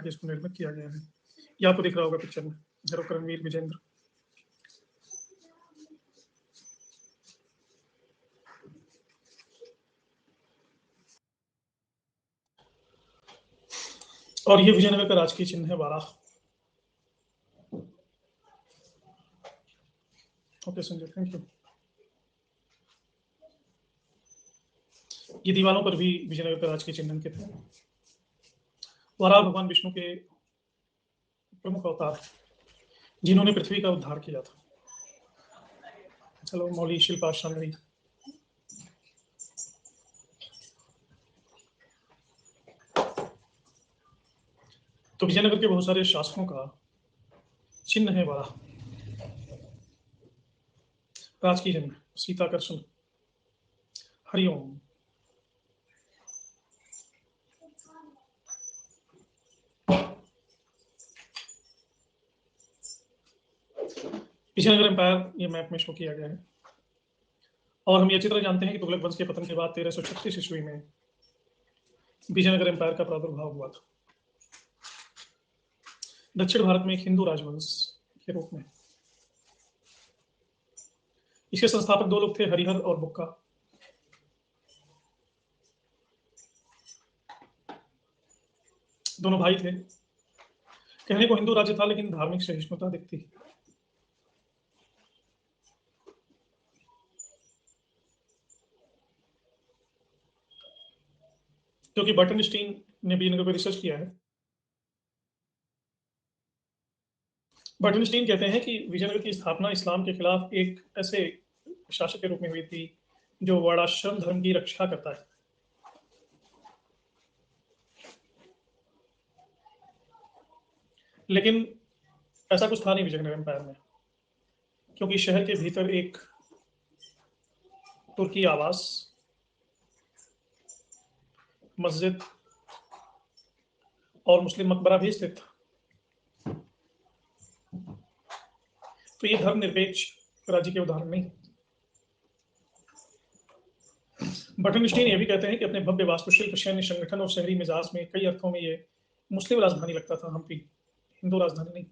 के इसको निर्मित किया गया है। ये आपको दिख रहा होगा पिक्चर में, हीरो करणवीर विजेंद्र। और ये विजयनगर का राजकीय चिन्ह है Varaha. Okay Sanjay, thank you. ये दीवालों पर भी विजयनगर का राजकीय चिन्ह अंकित है। वाराह भगवान विष्णु के प्रमुख अवतार जिन्होंने पृथ्वी का उद्धार किया था। चलो मौली शिल्पा शांगरी। तो विजयनगर के बहुत सारे शासकों का चिन्ह है वाराह। राजकीय चिन्ह सीताकर्षण, हरिओम। विजयनगर एम्पायर ये मैप में शो किया गया है। और हम ये अच्छी तरह जानते हैं कि तुगलक वंश के पतन के बाद 1336 ईस्वी में विजयनगर एम्पायर का प्रादुर्भाव हुआ था दक्षिण भारत में एक हिंदू राजवंश के रूप में। इसके संस्थापक दो लोग थे, हरिहर और बुक्का। दोनों भाई थे। कहने को हिंदू राज्य था, लेकिन धार्मिक सहिष्णुता दिखती। क्योंकि बर्टनस्टीन ने विजयनगर पर रिसर्च किया है। बर्टनस्टीन कहते हैं कि विजयनगर की स्थापना इस्लाम के खिलाफ एक ऐसे शासक के रूप में हुई थी जो वर्णाश्रम धर्म की रक्षा करता है। लेकिन ऐसा कुछ था नहीं विजयनगर एम्पायर में, क्योंकि शहर के भीतर एक तुर्की आवास, मस्जिद और मुस्लिम मकबरा भी स्थित था। तो ये धर्मनिरपेक्ष राज्य के उदाहरण नहीं। बर्टनस्टीन ये भी कहते हैं कि अपने भव्य वास्तुशिल्प, सैन्य संगठन और शहरी मिजाज में कई अर्थों में ये मुस्लिम राजधानी लगता था, हम्पी, हिंदू राजधानी नहीं।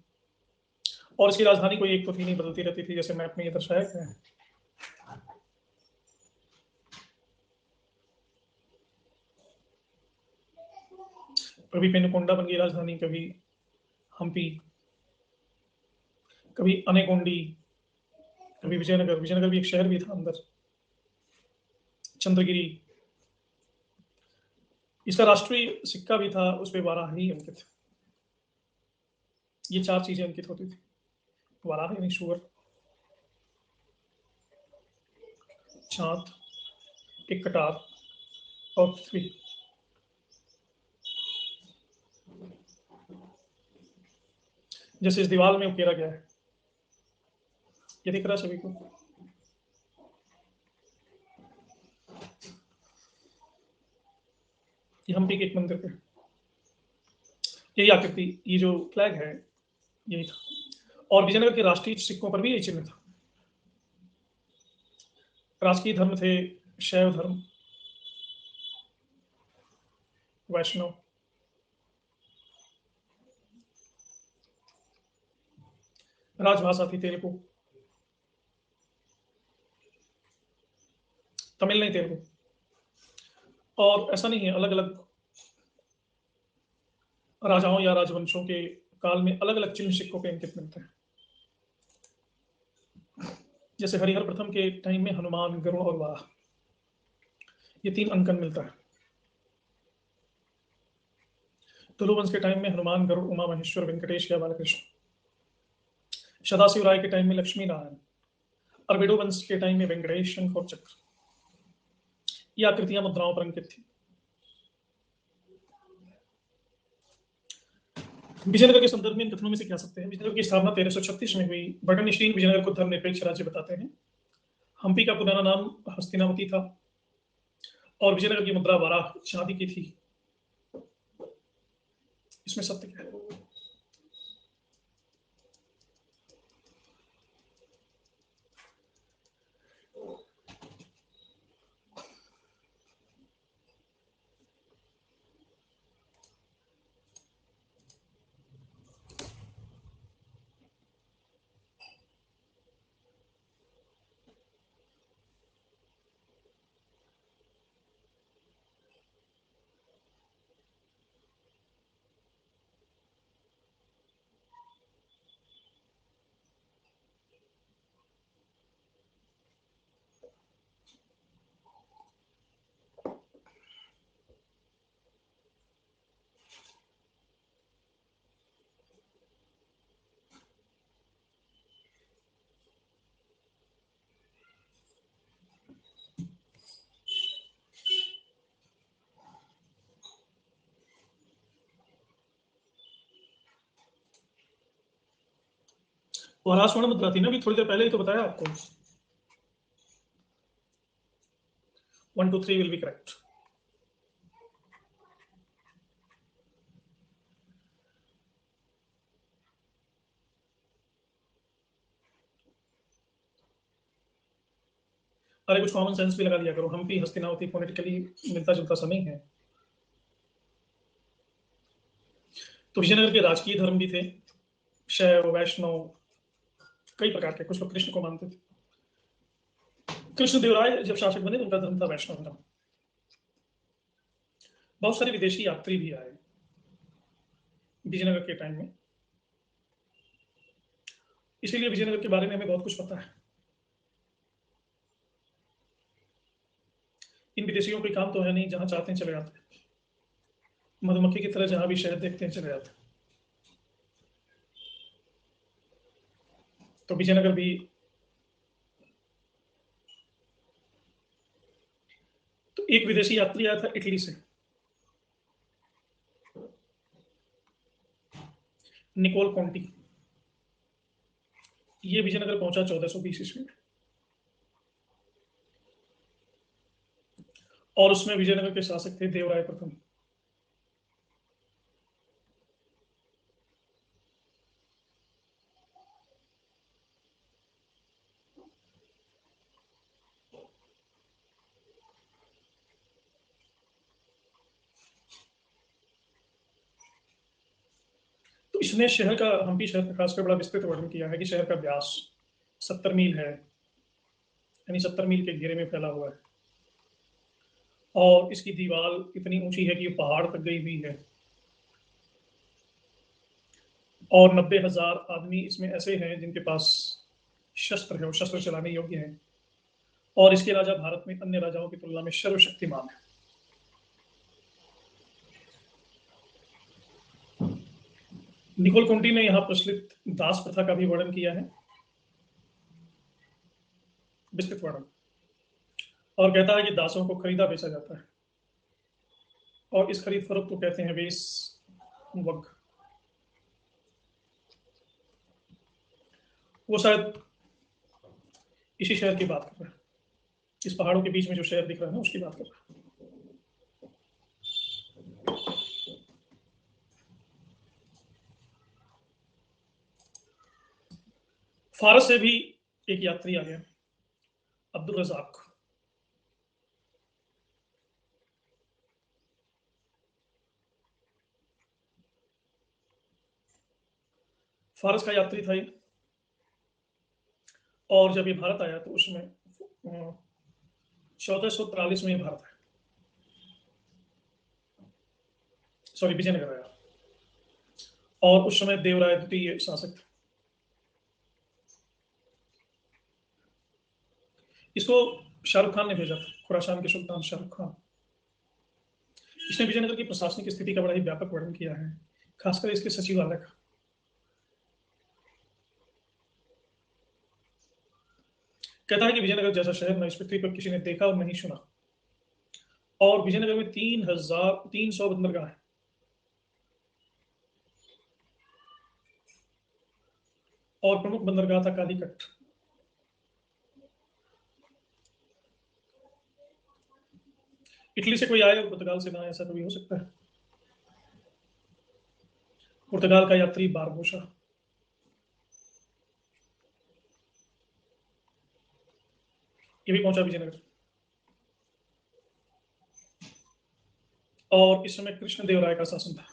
और इसकी राजधानी कोई एक तो थी नहीं, बदलती रहती थी, जैसे मैप में ये दर्शाया गया है। कभी पेनुकोंडा बन गई राजधानी, कभी हम्पी, कभी अनेगोंडी, कभी विजयनगर। विजयनगर भी एक शहर भी था अंदर। चंद्रगिरी, इसका राष्ट्रीय सिक्का भी था, उस पर वाराही अंकित। ये चार चीजें अंकित होती थी। वाराही यानी शुअर, चांद, एक कटार और पृथ्वी। जैसे इस दीवार में उकेरा गया है, ये दिख रहा है सभी को। ये हम्पी के एक मंदिर पे यही आकृति, ये जो फ्लैग है यही था। और विजयनगर के राष्ट्रीय सिक्कों पर भी यही चिन्ह था। राजकीय धर्म थे शैव धर्म, वैष्णव, राजभाषा थी तेलुगु, तमिल नहीं तेलुगु। और ऐसा नहीं है, अलग अलग राजाओं या राजवंशों के काल में अलग अलग चिन्ह सिक्कों पे अंकित मिलते हैं। जैसे हरिहर प्रथम के टाइम में हनुमान, गरुड़ और वाराह, ये तीन अंकन मिलता है। तुलु वंश के टाइम में हनुमान, गरुड़, उमा महेश्वर, वेंकटेश या बालकृष्ण। सदाशिव राय के टाइम में लक्ष्मी नारायण। अरबिडो वंश के टाइम में वेंकटेश, शंख और चक्र। ये आकृतियां मुद्राओं पर अंकित थी। विजयनगर के संदर्भ में इन कथनों में से क्या सकते हैं? विजयनगर की स्थापना 1336 में हुई। बर्टनस्टीन विजयनगर को धर्मनिरपेक्ष राज्य बताते हैं। हम्पी का पुराना नाम हस्तिनावती था और विजयनगर की मुद्रा वाराह, चांदी की थी। इसमें सत्य क्या है? वराह स्वर्ण मुद्रा थी ना, अभी थोड़ी देर पहले ही तो बताया आपको। 1 2 3 विल बी करेक्ट। अरे कुछ कॉमन सेंस भी लगा दिया करो, हम्पी हस्तिनावती फोनेटिकली मिलता जुलता समय है। तो विजयनगर के राजकीय धर्म भी थे, शैव वैष्णव, कई प्रकार के। कुछ लोग कृष्ण को मानते थे। कृष्णदेवराय जब शासक बने तो उनका धर्म था वैष्णव धर्म। बहुत सारे विदेशी यात्री भी आए विजयनगर के टाइम में, इसीलिए विजयनगर के बारे में हमें बहुत कुछ पता है। इन विदेशियों कोई काम तो है नहीं, जहां चाहते हैं चले जाते हैं, मधुमक्खी की तरह जहां भी शहद देखते हैं चले जाते हैं। तो विजयनगर भी, तो एक विदेशी यात्री आया था इटली से, निकोल कॉन्टी। ये विजयनगर पहुंचा 1420 ईस्वी में, और उसमें विजयनगर के शासक थे देवराय प्रथम। तो इसने शहर का, हम्पी शहर का खासकर बड़ा विस्तृत वर्णन किया है कि शहर का व्यास 70 मील है, यानी 70 मील के घेरे में फैला हुआ है, और इसकी दीवार इतनी ऊंची है कि ये पहाड़ तक गई हुई है, और 90,000 आदमी इसमें ऐसे हैं जिनके पास शस्त्र है, वो शस्त्र चलाने योग्य हैं, और इसके राजा भारत में अन्य राजाओं की तुलना में सर्वशक्तिमान है। निकोल कुंटी ने यहाँ प्रचलित दास प्रथा का भी वर्णन किया है, विस्तृत वर्णन, और कहता है कि दासों को खरीदा बेचा जाता है, और इस खरीद फरोख्त को कहते हैं वेस वग। वो शायद इसी शहर की बात कर रहा है, इस पहाड़ों के बीच में जो शहर दिख रहा है ना, उसकी बात कर रहा है। फारस से भी एक यात्री आ गया, अब्दुल रजाक। फारस का यात्री था ये, और जब ये भारत आया तो उसमें 1443 में ये भारत आया, सॉरी विजयनगर आया, और उस समय देवराय द्वितीय शासक थे। इसको शाहरुख खान ने भेजा था, खुरासान के सुल्तान शाहरुख खान। इसने विजयनगर की प्रशासनिक स्थिति का बड़ा ही व्यापक वर्णन किया है, खासकर इसके सचिवालय का। कहता है कि विजयनगर जैसा शहर न इस पृथ्वी पर किसी ने देखा और नहीं सुना, और विजयनगर में 3,300 बंदरगाह है, और प्रमुख बंदरगाह था कालीकट। इटली से कोई आए और पुर्तगाल से ना आए, ऐसा कभी हो सकता है? पुर्तगाल का यात्री बारबोसा, ये भी पहुंचा विजयनगर, और इस समय कृष्ण देवराय का शासन था।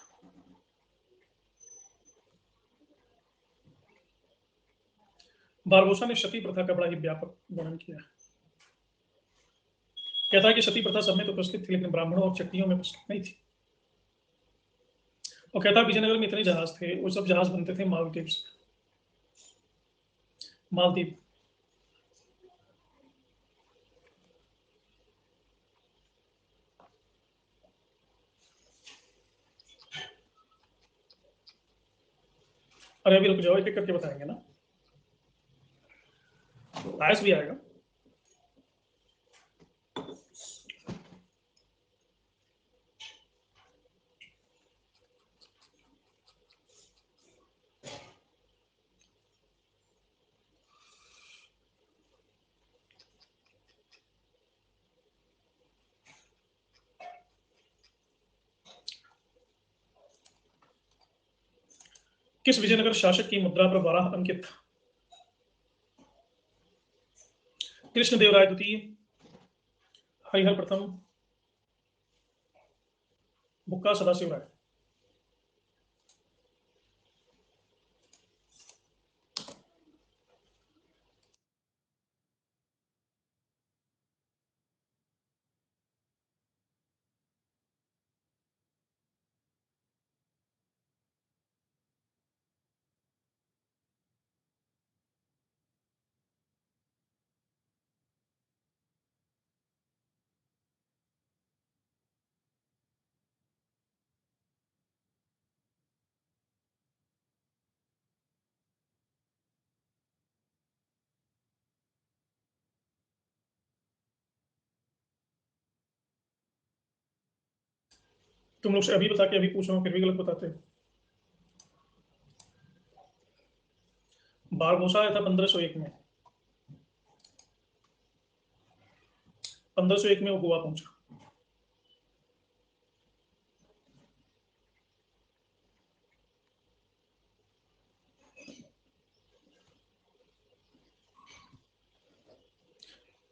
बारबोसा ने सती प्रथा का बड़ा ही व्यापक वर्णन किया। कहता है कि सती प्रथा सब में तो प्रचलित थी, लेकिन ब्राह्मणों और चट्टियों में प्रचलित नहीं थी। और कहता है विजयनगर में इतने जहाज थे, वो सब जहाज बनते थे मालदीव से, मालदीव। अरे अभी रुक जाओ, एक एक करके बताएंगे ना, आयस भी आएगा। किस विजयनगर शासक की मुद्रा पर वाराह अंकित था? कृष्णदेवराय द्वितीय, हरिहर प्रथम, बुक्का सदाशिव राय। तुम लोग से अभी बता के अभी पूछ रहा हूँ, फिर भी गलत बताते हो। बारघोषा आया था 1501 में। 1501 में वो गोवा पहुंचा।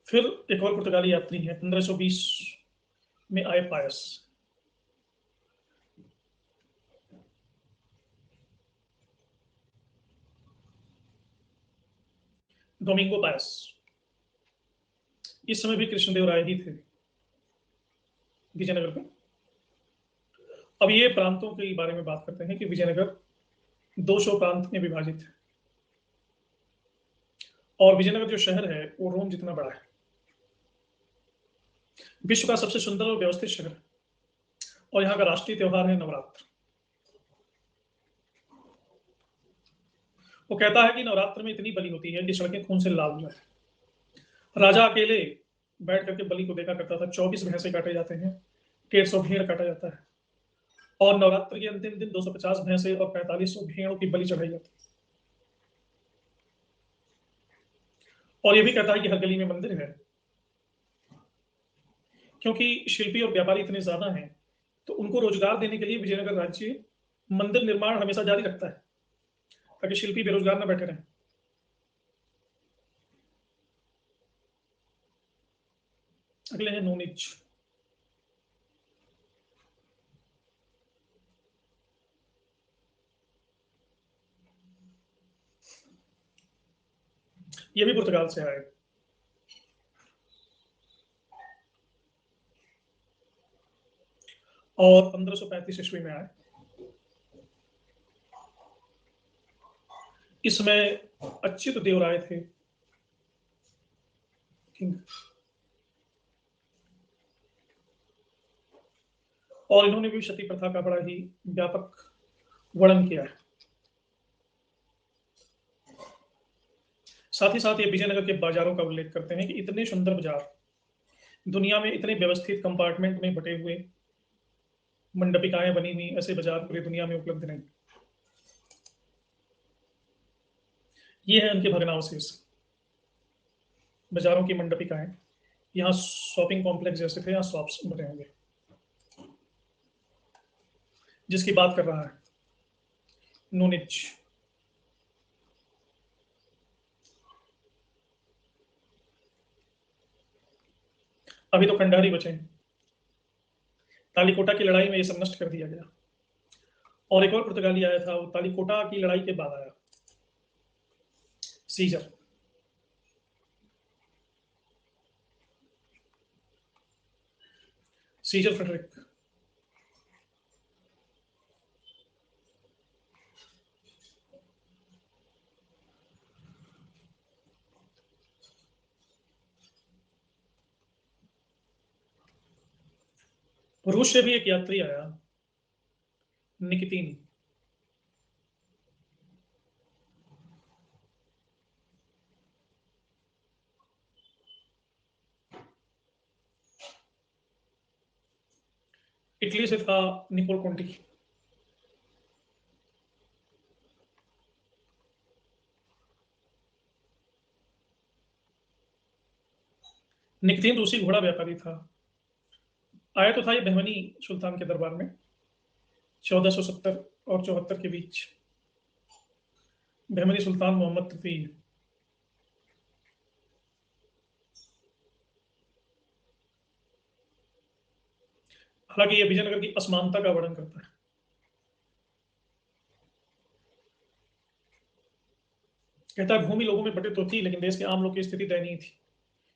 फिर एक और पुर्तगाली यात्री है, 1520 में आए पायस। Domingo Paes. इस समय भी कृष्णदेव राय ही थे विजयनगर में। अब ये प्रांतों के बारे में बात करते हैं कि विजयनगर 200 प्रांत में विभाजित है, और विजयनगर जो शहर है वो रोम जितना बड़ा है। विश्व का सबसे सुंदर और व्यवस्थित शहर है, और यहाँ का राष्ट्रीय त्योहार है नवरात्र। वो कहता है कि नवरात्र में इतनी बलि होती है कि सड़कें खून से लाल हो जाए। राजा अकेले बैठ करके बलि को देखा करता था। 24 भैंसे काटे जाते हैं, 150 भेड़ काटा जाता है, और नवरात्र के अंतिम दिन 250 भैंसे और 4500 भेड़ों की बलि चढ़ाई जाती है। और ये भी कहता है कि हर गली में मंदिर है, क्योंकि शिल्पी और व्यापारी इतने ज्यादा हैं, तो उनको रोजगार देने के लिए विजयनगर राज्य मंदिर निर्माण हमेशा जारी रखता है, ताकि शिल्पी बेरोजगार न बैठे रहें। अगले हैं नूनिच। ये भी पुर्तगाल से आए, और 1535 ईस्वी में आए। इसमें अच्युत देव राय थे किंग, और इन्होंने भी सती प्रथा का बड़ा ही व्यापक वर्णन किया है। साथ ही साथ ये विजयनगर के बाजारों का उल्लेख करते हैं कि इतने सुंदर बाजार, दुनिया में इतने व्यवस्थित कंपार्टमेंट में बटे हुए, मंडपिकाएं बनी हुई ऐसे बाजार पूरी दुनिया में उपलब्ध नहीं। ये है उनके भग्नावशेष, बाजारों की मंडपिकाएं। यहाँ शॉपिंग कॉम्प्लेक्स जैसे थे, यहाँ शॉप्स बने होंगे। जिसकी बात कर रहा है नूनिच। अभी तो खंडहर ही बचे हैं। तालीकोटा की लड़ाई में ये सब नष्ट कर दिया गया। और एक और पुर्तगाली आया था, वो तालीकोटा की लड़ाई के बाद आया, सीजर। Scissor Frederick. रूस से भी एक यात्री आया, निकितिन। इटली से था निकोल कोंटी। निकितिन रूसी घोड़ा व्यापारी था। आया तो था ये बहमनी सुल्तान के दरबार में 1470 और 74 के बीच। बहमनी सुल्तान मोहम्मद तृतीय। हालांकि यह विजयनगर की असमानता का वर्णन करता है। कहता है भूमि लोगों में बंटी तो थी, लेकिन देश के आम लोग की स्थिति दयनीय थी।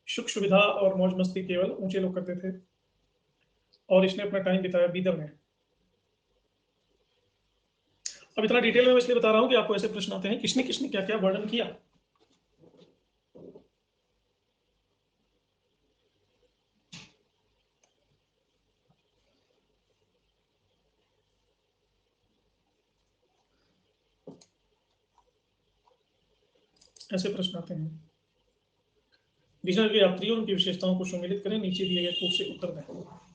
सुख सुविधा और मौज मस्ती केवल ऊंचे लोग करते थे, और इसने अपना टाइम बिताया बीदर में। अब इतना डिटेल में मैं इसलिए बता रहा हूं कि आपको ऐसे प्रश्न आते हैं, किसने किसने क्या क्या वर्णन किया। ऐसे प्रश्न आते हैं। विजयनगर के यात्रियों और उनकी विशेषताओं को सम्मिलित करें, नीचे दिए गए कोड से उत्तर दें।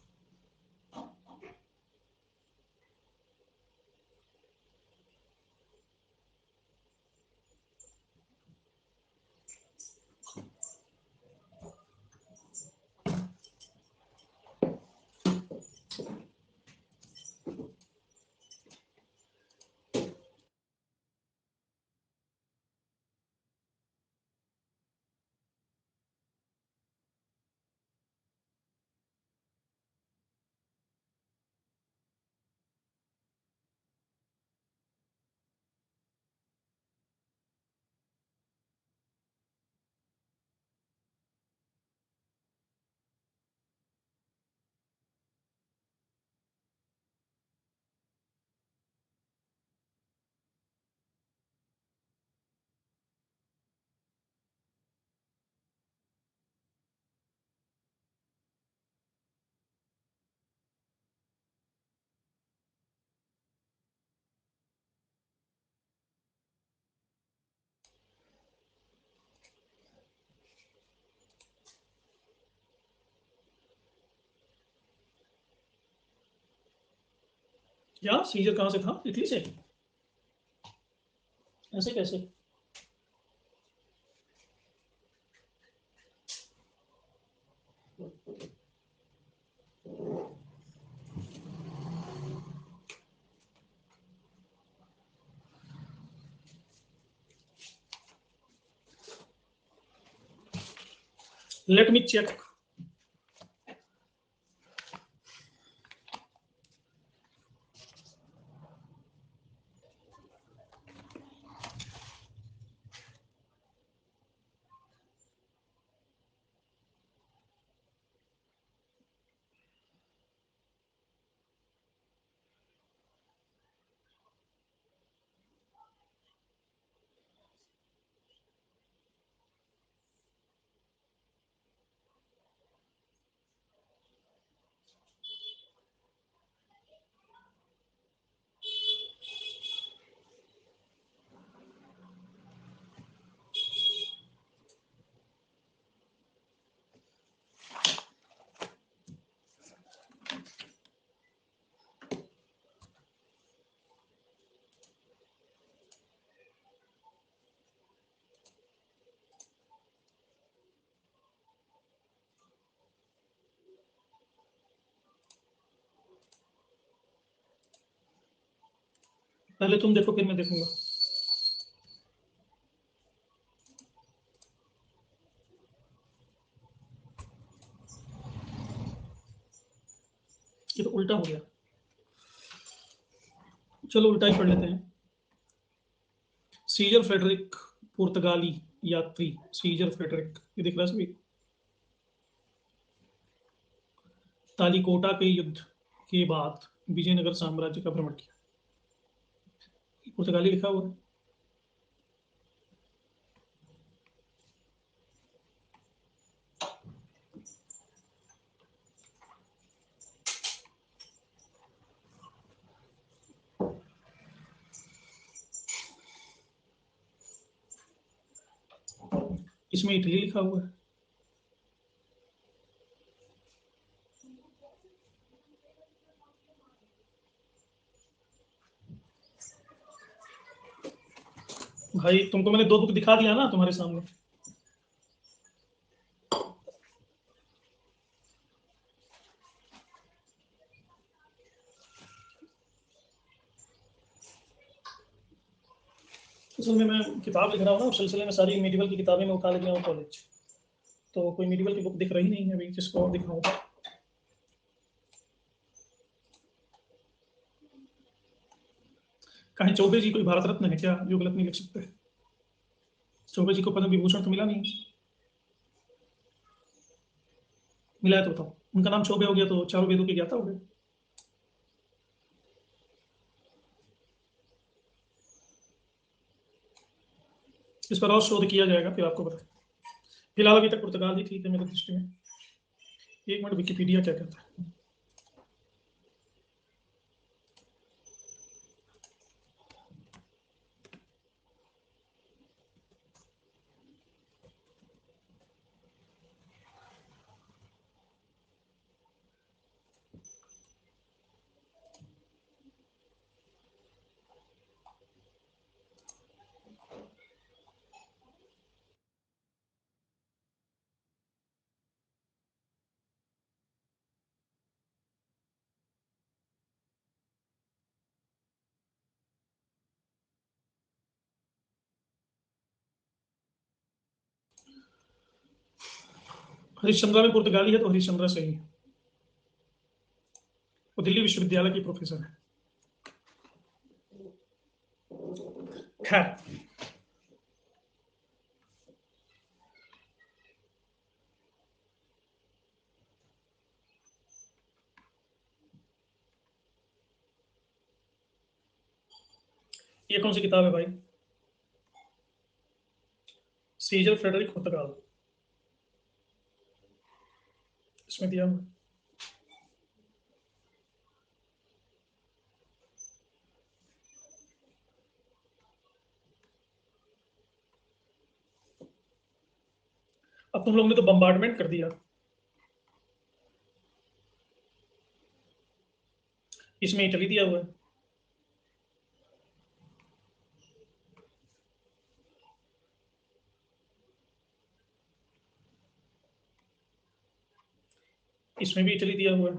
या सीजर कहां से था? इटली से? ऐसे कैसे? Let me check. पहले तुम देखो फिर मैं देखूंगा। ये तो उल्टा हो गया। चलो उल्टा ही पढ़ लेते हैं। सीजर फ्रेडरिक पुर्तगाली यात्री। सीजर फ्रेडरिक, ये दिख रहा है सभी। तालिकोटा के युद्ध के बाद विजयनगर साम्राज्य का भ्रमण किया। पुर्तगाली लिखा हुआ है। इसमें इटली लिखा हुआ है। भाई तुमको मैंने दो बुक दिखा दिया ना तुम्हारे सामने। असल में मैं किताब लिख रहा हूँ ना, उस सिलसिले में सारी मीडिवल की किताबें मैं उठा ले गया हूँ कॉलेज, तो कोई मीडिवल की बुक दिख रही नहीं है अभी जिसको दिखाऊँ। कहीं चौबे जी कोई भारत रत्न है क्या जो गलत नहीं लिख सकते? चौबे जी को पद्म विभूषण तो मिला नहीं। मिला है तो बताओ, उनका नाम चौबे हो गया तो चारों वेदों के ज्ञाता हो गए। इस पर और शोध किया जाएगा फिर आपको बता। फिलहाल अभी तक पुर्तगाल ही ठीक है मेरी दृष्टि में। एक मिनट, विकिपीडिया क्या कहता है। हरिश्चंद्रा में पुर्तगाली है तो हरिश्चंद्रा सही है। वो दिल्ली विश्वविद्यालय की प्रोफेसर है। खैर, ये कौन सी किताब है भाई? सीजर फ्रेडरिक पुर्तगाल, इसमें दिया हुआ। अब तुम लोगों ने तो बम्बार्डमेंट कर दिया। इसमें इटली दिया हुआ है। इसमें भी इटली दिया हुआ है।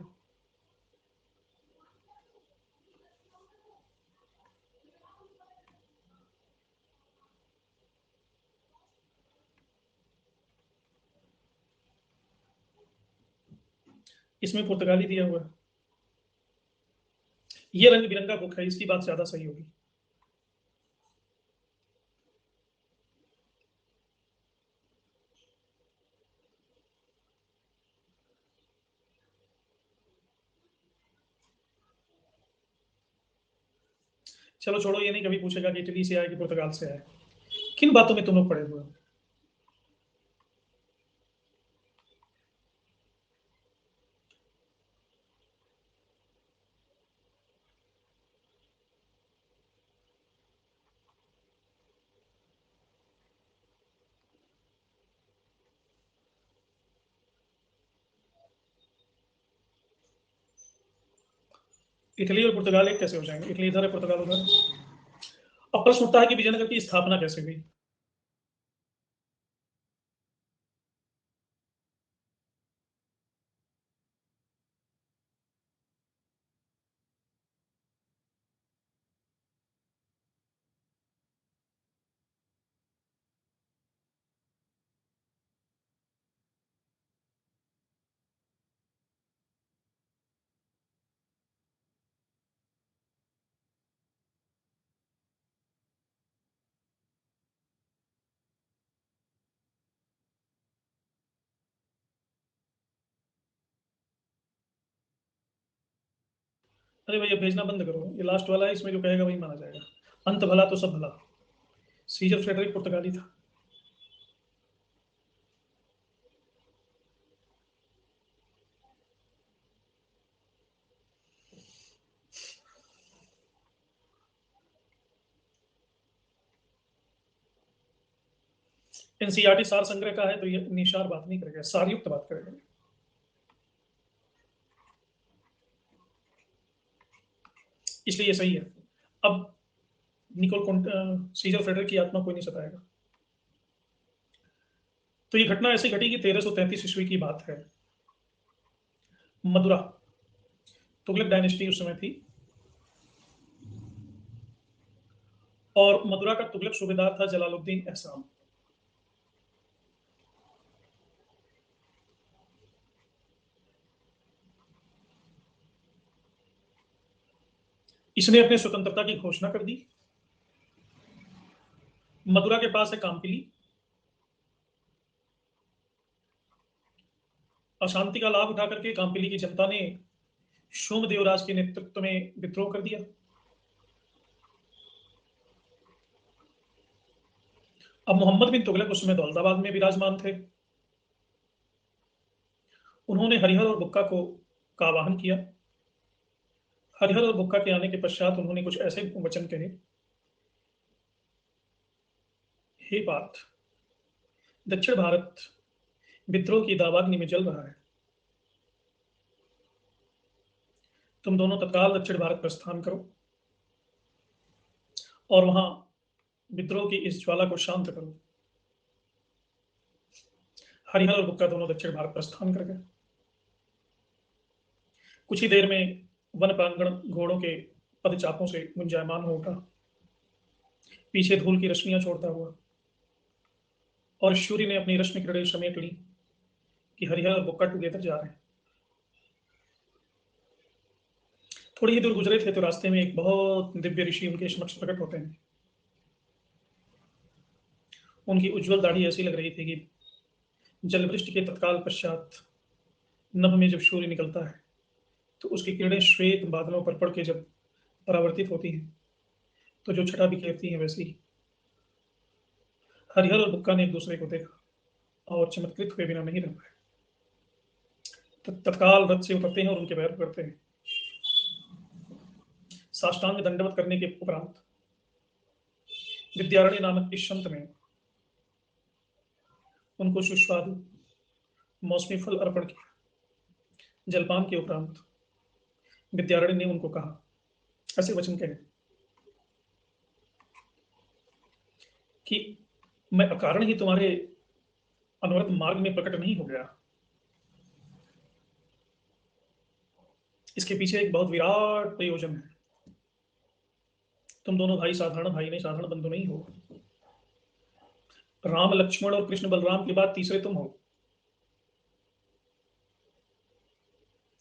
इसमें पुर्तगाली दिया हुआ है। ये रंग बिरंगा बुक है, इसकी बात ज्यादा सही होगी। चलो छोड़ो, ये नहीं कभी पूछेगा कि इटली से आया कि पुर्तगाल से आया। किन बातों में तुम लोग पड़े हुए हो? इटली और पुर्तगाल एक कैसे हो जाएंगे? इटली इधर है, पुर्तगाल उधर है। अब प्रश्न उठता है कि विजयनगर की स्थापना कैसे हुई? अरे भैया भेजना बंद करो, ये लास्ट वाला है, इसमें जो कहेगा वही माना जाएगा। अंत भला तो सब भला। सीजर फ्रेडरिक पुर्तगाली था। एनसीईआरटी सार संग्रह का है तो ये निशार बात नहीं करेगा, सारयुक्त बात करेगा। इसलिए ये सही है। अब सीजर फ्रेडरिक की आत्मा कोई नहीं सताएगा। तो ये घटना ऐसी घटी कि 1333 ईस्वी की बात है। मदुरा, तुगलक डायनेस्टी उस समय थी। और मदुरा का तुगलक सूबेदार था जलालुद्दीन एहसान। इसने अपने स्वतंत्रता की घोषणा कर दी। मदुरा के पास है कामपिली। अशांति का लाभ उठा करके कामपिली की जनता ने सोमदेवराज के नेतृत्व में विद्रोह कर दिया। अब मोहम्मद बिन तुगलक उस समय दौलताबाद में विराजमान थे। उन्होंने हरिहर और बुक्का का आवाहन किया। हरिहर और बुक्का के आने के पश्चात उन्होंने कुछ ऐसे वचन कहे, हे पार्थ, दक्षिण भारत विद्रोह की दावाग्नि में जल रहा है। तुम दोनों तत्काल दक्षिण भारत प्रस्थान करो और वहां विद्रोह की इस ज्वाला को शांत करो। हरिहर और बुक्का दोनों दक्षिण भारत प्रस्थान कर गए। कुछ ही देर में वन प्रांगण घोड़ों के पदचापों से गुंजायमान हो उठा, पीछे धूल की रश्मियां छोड़ता हुआ, और सूर्य ने अपनी रश्मि किरणें समेट ली कि हरिहर और बुक्का टुगेदर जा रहे हैं। थोड़ी ही दूर गुजरे थे तो रास्ते में एक बहुत दिव्य ऋषि उनके समक्ष प्रकट होते हैं। उनकी उज्जवल दाढ़ी ऐसी लग रही थी कि जलवृष्टि के तत्काल पश्चात नभ में जब सूर्य निकलता है तो उसकी किरणें श्वेत बादलों पर पड़ के जब परावर्तित होती हैं तो जो छटा बिखेरती हैं वैसी ही। हरिहर और बुक्का ने एक दूसरे को देखा और चमत्कृत हुए बिना नहीं रह पाए। तत्काल रथ से उतरते हैं और उनके पैर पकड़ते हैं। साष्टांग दंडवत करने के उपरांत विद्यारण्य नामक इस संत ने उनको सुस्वादु मौसमी फल अर्पण किया। जलपान के उपरांत विद्यारण्य ने उनको कहा, ऐसे वचन कहे कि मैं अकारण ही तुम्हारे अनवरत मार्ग में प्रकट नहीं हो गया। इसके पीछे एक बहुत विराट प्रयोजन है। तुम दोनों भाई साधारण भाई नहीं, साधारण बंधु नहीं हो। राम लक्ष्मण और कृष्ण बलराम के बाद तीसरे तुम हो।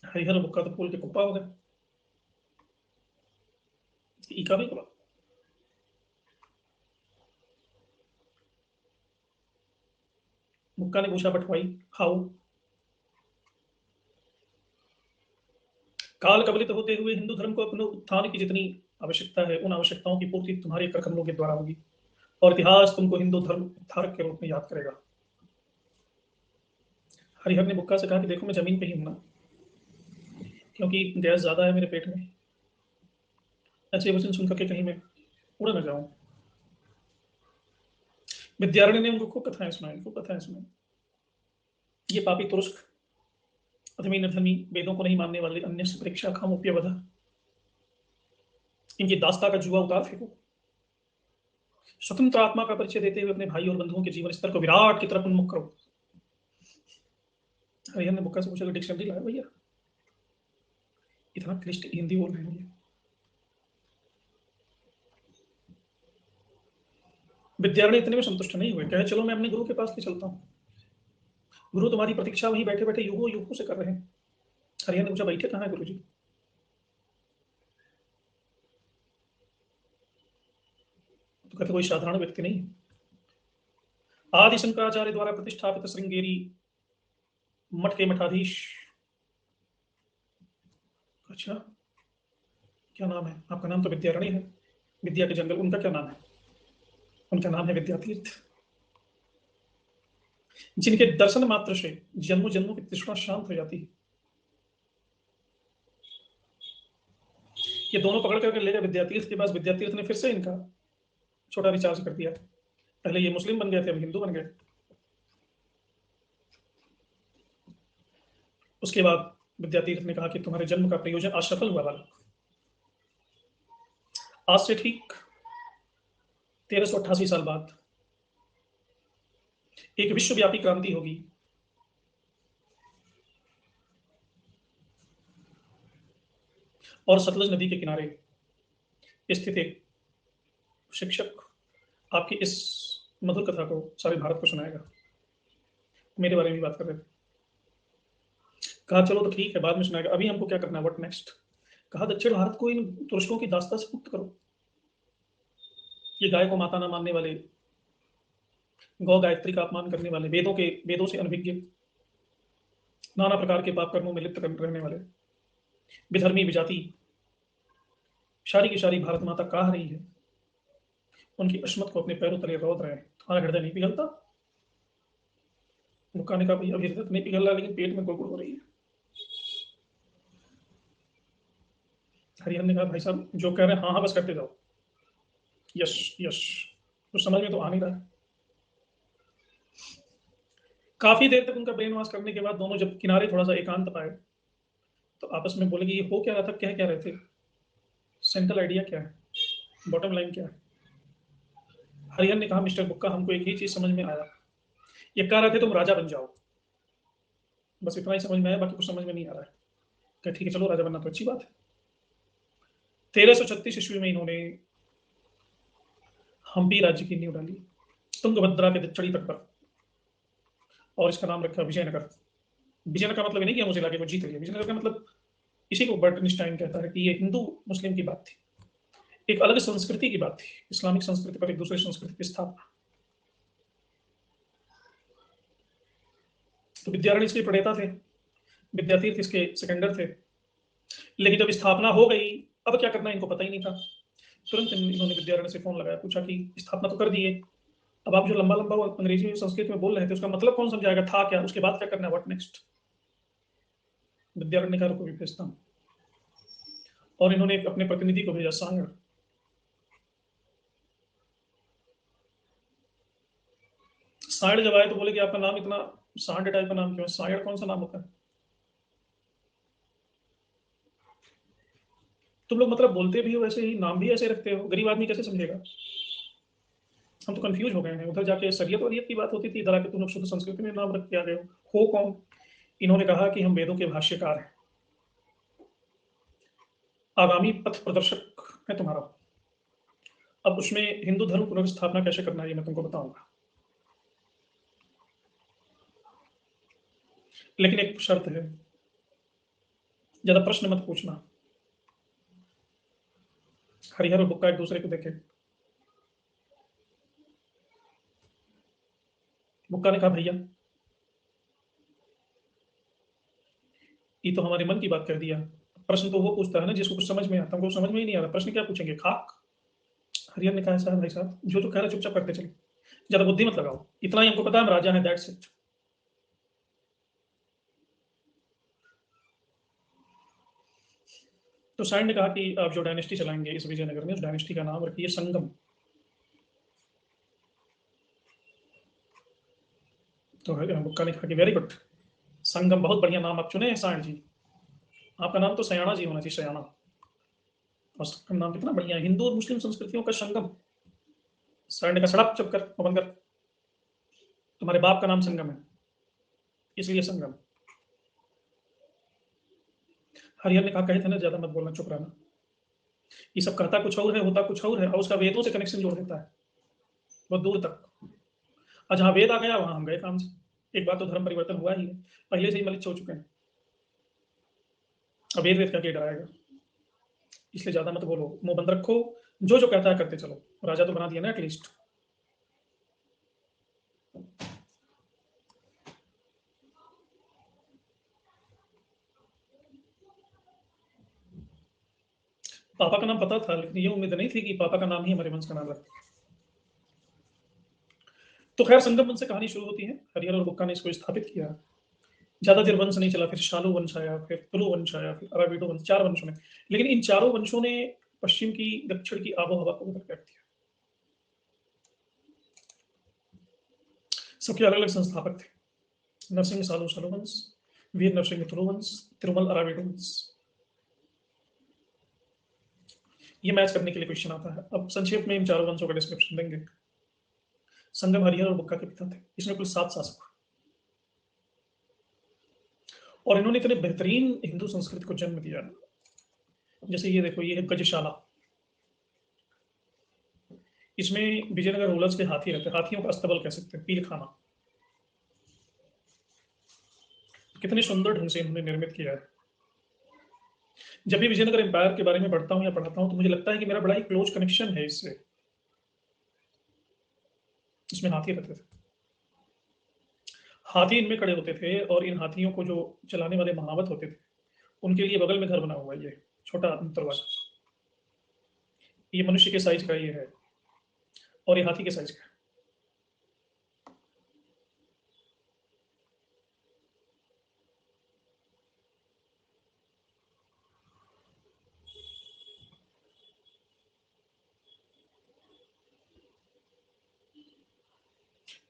हरिहर बुक्का तो फूल के कुप्पा हो गए। ईका भी बोला। बुक्का ने पूछा, बटवाई हाउ? काल कबलित होते हुए हिंदू धर्म को अपने उत्थान की जितनी आवश्यकता है, उन आवश्यकताओं की पूर्ति तुम्हारे कर कमलों के द्वारा होगी और इतिहास तुमको हिंदू धर्म उद्धारक के रूप में याद करेगा। हरिहर ने बुक्का से कहा कि देखो, मैं जमीन पे ही हूं ना, क्योंकि गैस ज्यादा है मेरे पेट में। ऐसे वचन सुनकर के कहीं मैं उड़ न जाऊं। विद्यारण्य ने उनको खूब कथाएं सुनाई, खूब कथाएं सुनाई। ये पापी तुरुष्क, अधमी निर्धमी, वेदों को नहीं मानने वाले, अन्य से परीक्षा खामोप्यवधा, इनकी दास्ता का जुआ उतार फेंको। स्वतंत्र आत्मा का परिचय देते हुए अपने भाई और बंधुओं के जीवन स्तर को विराट की तरफ उन्मुख करो। हरिहर ने बुक्का से पूछा, डिक्शनरी लाया भैया? इतना क्लिष्ट हिंदी बोल रहे हैं। विद्यारण्य इतने में संतुष्ट नहीं हुए, कहे चलो मैं अपने गुरु के पास ले चलता हूँ। गुरु तुम्हारी प्रतीक्षा वहीं बैठे बैठे युगों युगों से कर रहे हैं। हरिहर ने पूछा, बैठे कहाँ है गुरु जी? तो कहते कोई साधारण व्यक्ति नहीं, आदि शंकराचार्य द्वारा प्रतिष्ठापित श्रृंगेरी मठ के मठाधीश। अच्छा, क्या नाम है आपका? नाम तो विद्यारण्य है, विद्या के जंगल। उनका क्या नाम है? उनका नाम है विद्यातीर्थ, जिनके दर्शन मात्र से जन्मों जन्मों की तृष्णा शांत हो जाती है। ये दोनों पकड़ करके ले गए विद्यातीर्थ के पास। विद्यातीर्थ ने फिर से इनका छोटा रिचार्ज कर दिया। पहले ये मुस्लिम बन गए थे, अब हिंदू बन गए। उसके बाद विद्यातीर्थ ने कहा कि तुम्हारे जन्म का प्रयोजन असफल हुआ बालक। आज से ठीक 1388 साल बाद एक विश्वव्यापी क्रांति होगी। और सतलज नदी के किनारे स्थित एक शिक्षक आपकी इस मधुर कथा को सारे भारत को सुनाएगा। मेरे बारे में भी बात कर रहे थे। कहा चलो तो ठीक है, बाद में सुनाएगा, अभी हमको क्या करना है, व्हाट नेक्स्ट। कहा दक्षिण भारत को इन तुरस्कों की दास्ता से मुक्त करो। ये गाय को माता न मानने वाले, गौ गायत्री का अपमान करने वाले, वेदों से अनभिज्ञ, नाना प्रकार के पाप कर्मों में लिप्त रहने वाले, विधर्मी, विजाति, सारी की सारी भारत माता काह रही है। उनकी अश्मत को अपने पैरों तले रौंद रहे हैं। तुम्हारा हृदय नहीं पिघलता? मुक्का ने कहा भाई अभी हृदय नहीं पिघल रहा, लेकिन पेट में गुड़गुड़ हो रही है। हरिहर ने कहा भाई साहब जो कह रहे हैं हाँ हाँ बस करते जाओ, यश यश। तो समझ में तो आ नहीं रहा। काफी देर तक उनका ब्रेन वॉश करने के बाद दोनों जब किनारे थोड़ा सा एकांत पाए तो आपस में बोले कि ये हो क्या रहा था, कह क्या रहे थे, सेंट्रल आइडिया क्या है, बॉटम लाइन क्या है। हरिहर ने कहा मिस्टर बुक्का हमको एक ही चीज समझ में आया, ये कह रहे थे तुम राजा बन जाओ, बस इतना ही समझ में आया, बाकी कुछ समझ में नहीं आ रहा है। क्या ठीक है चलो राजा बनना तो अच्छी बात है। 1336 ईस्वी में इन्होंने हम्पी राज्य की नींव डाली, तुंगभद्रा के दक्षिणी तट पर, और इसका नाम रखा विजयनगर। विजयनगर का मतलब ये नहीं कि हम उस इलाके को जीत लिए, विजयनगर का मतलब इसी को बर्टनस्टाइन कहता है कि ये हिंदू मुस्लिम की बात थी, एक अलग संस्कृति की बात थी, इस्लामिक संस्कृति पर एक दूसरी संस्कृति की स्थापना। तो विद्यारण्य इसके प्रणेता थे, विद्यातीर्थ इसके सिकंदर थे, लेकिन जब स्थापना हो गई अब क्या करना इनको पता ही नहीं था। तुरंत इन्होंने विद्यारण्य से फोन लगाया, पूछा कि स्थापना तो कर दिए, अब आप जो लंबा लंबा अंग्रेजी में संस्कृत में बोल रहे थे उसका मतलब कौन समझाएगा, था क्या, उसके बाद क्या करना है, व्हाट नेक्स्ट। विद्यारण्य का रुको भी भेजता हूँ। और इन्होंने अपने प्रतिनिधि को भेजा सायण। सायण जब आए तो बोले कि आपका नाम इतना सांड टाइप का नाम क्यों है, सायण कौन सा नाम होता है, तुम लोग मतलब बोलते भी हो वैसे ही, नाम भी ऐसे रखते हो, गरीब आदमी कैसे समझेगा। हम तो कंफ्यूज हो गए हैं, उधर जाके शरीयत वरीयत की बात होती थी, इधर आके तुम लोग शुद्ध संस्कृति में नाम रख के आ गए हो कौन। इन्होंने कहा कि हम वेदों के भाष्यकार हैं, आगामी पथ प्रदर्शक है तुम्हारा, अब उसमें हिंदू धर्म पुनर्स्थापना कैसे करना है ये मैं तुमको बताऊंगा, लेकिन एक शर्त है, ज्यादा प्रश्न मत पूछना। हरिहर और बुक्का एक दूसरे को देखे। बुक्का ने कहा भैया ये तो हमारे मन की बात कर दिया, प्रश्न तो वो पूछता है ना जिसको कुछ समझ में आता है, हमको समझ में ही नहीं आ रहा, प्रश्न क्या पूछेंगे, खाक। हरिहर ने कहा साहब भाई साहब जो जो कह रहा है चुपचाप करते चलो, ज्यादा बुद्धि मत लगाओ, इतना ही हमको पता है हम राजा हैं, दैट्स इट। तो साइंड ने कहा कि आप जो डायनेस्टी चलाएंगे इस विजयनगर में, उस डायनेस्टी का नाम रखिए संगम। तो बुक्का ने कहा कि वेरी गुड, संगम बहुत बढ़िया नाम आप चुने हैं साइंड जी, आपका नाम तो सयाना जी होना चाहिए, सयाना। और संगम नाम कितना बढ़िया है, हिंदू और मुस्लिम संस्कृतियों का संगम। साइंड ने कहा सड़प चुप कर, बंद कर, तुम्हारे बाप का नाम संगम है इसलिए संगम। हरिहर ने कहा कहे थे ना ज्यादा मत बोलना, चुप रहना, ये सब कहता कुछ और है होता कुछ और है, और उसका वेदों से कनेक्शन जोड़ देता है बहुत दूर तक, और जहां वेद आ गया वहां हम गए काम से। एक बात तो धर्म परिवर्तन हुआ ही है, पहले से ही मलिच्छ हो चुके हैं, अब वेद वेद क्या डराएगा, इसलिए ज्यादा मत बोलो, मुंह बंद रखो, जो जो कहता है करते चलो, राजा तो बना दिया ना एटलीस्ट। पापा का नाम पता था, लेकिन ये उम्मीद नहीं थी कि पापा का नाम ही हमारे वंश का नाम रखते। तो खैर संगम वंश से कहानी शुरू होती है, हरिहर और बुक्का ने इसको स्थापित किया। ज्यादा देर वंश नहीं चला, फिर शालू वंश आया, फिर तुलु वंश आया, फिर अराबिडो वंश, चार वंशों ने, लेकिन इन चारों वंशों ने पश्चिम की दक्षिण की आबो हवा को बदल कर दिया। सबके अलग अलग संस्थापक थे, नरसिंह सालू सालू वंश, वीर नरसिंह तुलु वंश, तिरुमल अराबिडो वंश। ये मैच करने के लिए क्वेश्चन आता है। अब संक्षेप में इन चारों वंशों का डिस्क्रिप्शन देंगे। संगम हरिहर और बुक्का के पिता थे, इसमें कुल 7 शासक, और इन्होंने इतने बेहतरीन हिंदू संस्कृति को जन्म दिया। जैसे ये देखो, ये है गजशाला, इसमें विजयनगर रूलर्स के हाथी रहते हैं, हाथियों का अस्तबल कह सकते हैं, पीलखाना। कितने सुंदर ढंग से इन्होंने निर्मित किया है। जब भी विजयनगर एम्पायर के बारे में पढ़ता हूँ या पढ़ाता हूँ तो मुझे लगता है कि मेरा बड़ा ही क्लोज कनेक्शन है इससे। इसमें हाथी रहते थे, हाथी इनमें खड़े होते थे, और इन हाथियों को जो चलाने वाले महावत होते थे उनके लिए बगल में घर बना हुआ है, ये छोटा दरवाजा, ये मनुष्य के साइज का ये है और ये हाथी के साइज का है।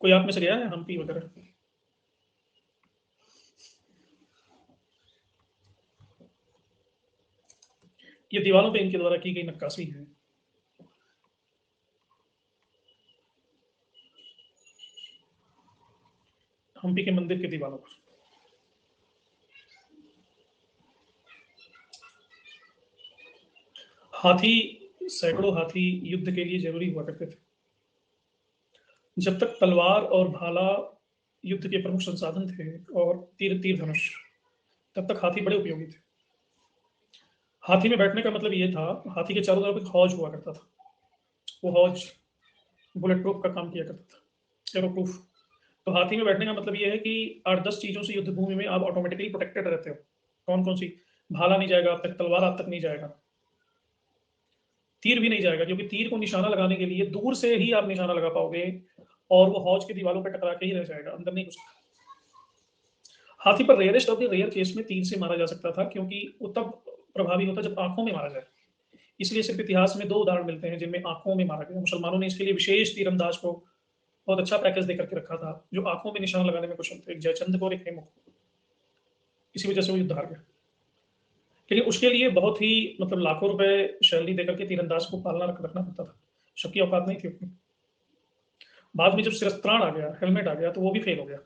कोई आप में से गया है हम्पी वगैरह? ये दीवारों पे इनके द्वारा की गई नक्काशी है। हम्पी के मंदिर के दीवारों पर हाथी, सैकड़ों हाथी युद्ध के लिए जरूरी हुआ करते थे। जब तक तलवार और भाला युद्ध के प्रमुख संसाधन थे और तीर तीर धनुष, तब तक हाथी बड़े उपयोगी थे। हाथी में बैठने का मतलब ये था, हाथी के चारों तरफ एक हौज हुआ करता था, वो हौज बुलेट प्रूफ का काम किया करता था, एरो प्रूफ। तो हाथी में बैठने का मतलब ये है कि 8-10 चीजों से युद्ध भूमि में आप ऑटोमेटिकली प्रोटेक्टेड रहते हो। कौन कौन सी? भाला नहीं जाएगा आप तक, तलवार आप तक नहीं जाएगा, तीर भी नहीं जाएगा, क्योंकि तीर को निशाना लगाने के लिए दूर से ही आप निशाना लगा पाओगे, और वो हौज की दीवारों पर टकरा के ही रह जाएगा, अंदर नहीं घुस सकता। हाथी पर rarest of the rare case में तीर से मारा जा सकता था, क्योंकि वो तब प्रभावी होता जब आंखों में मारा जाए। इसलिए सिर्फ इतिहास में 2 उदाहरण मिलते हैं जिनमें आंखों में मारा गया। मुसलमानों ने इसके लिए विशेष तीरंदाज को बहुत अच्छा पैकेज देकर के रखा था, जो आंखों में निशाना लगाने में कुशल थे, एक जयचंद को और एक हेमुख को। इसी वजह से वो युद्ध हार गया। लेकिन उसके लिए बहुत ही मतलब लाखों रुपए सैलरी देकर के तीरंदाज को पालना रखना पड़ता था, सबकी औकात नहीं थी उतनी। बाद में जब सिरस्त्राण आ गया, हेलमेट आ गया, तो वो भी फेल हो गया।